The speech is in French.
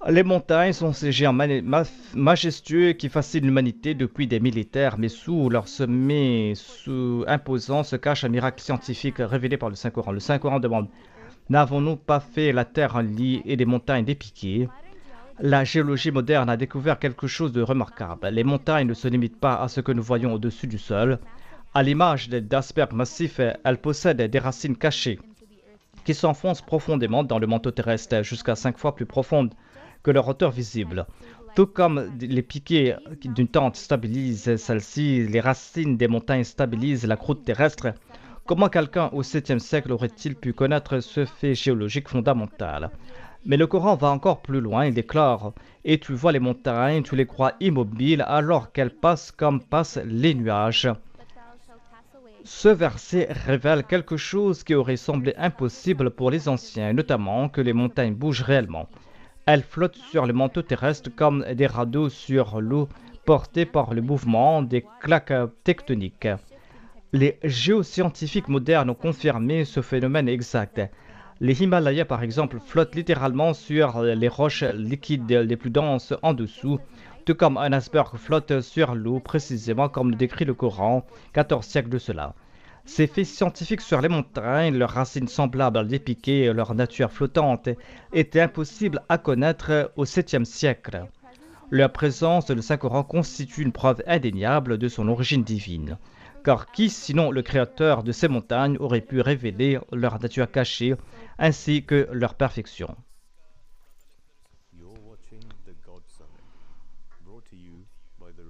Les montagnes sont ces géants majestueux qui fascinent l'humanité depuis des millénaires, mais sous leur sommet imposant se cache un miracle scientifique révélé par le Saint-Coran. Le Saint-Coran demande: n'avons-nous pas fait la terre un lit et des montagnes dépiquées? La géologie moderne a découvert quelque chose de remarquable. Les montagnes ne se limitent pas à ce que nous voyons au-dessus du sol. À l'image d'icebergs massifs, elles possèdent des racines cachées qui s'enfoncent profondément dans le manteau terrestre, jusqu'à 5 fois plus profondes que leur hauteur visible. Tout comme les piquets d'une tente stabilisent celle-ci, les racines des montagnes stabilisent la croûte terrestre. Comment quelqu'un au 7e siècle aurait-il pu connaître ce fait géologique fondamental? Mais le Coran va encore plus loin, il déclare: et tu vois les montagnes, tu les crois immobiles alors qu'elles passent comme passent les nuages. Ce verset révèle quelque chose qui aurait semblé impossible pour les anciens, notamment que les montagnes bougent réellement. Elles flottent sur le manteau terrestre comme des radeaux sur l'eau, portés par le mouvement des claques tectoniques. Les géoscientifiques modernes ont confirmé ce phénomène exact. Les Himalayas, par exemple, flottent littéralement sur les roches liquides les plus denses en dessous, tout comme un iceberg flotte sur l'eau, précisément comme le décrit le Coran, 14 siècles de cela. Ces faits scientifiques sur les montagnes, leurs racines semblables à des piquets, leur nature flottante, étaient impossibles à connaître au 7e siècle. Leur présence dans le Saint-Coran constitue une preuve indéniable de son origine divine. Car qui, sinon le créateur de ces montagnes, aurait pu révéler leur nature cachée ainsi que leur perfection?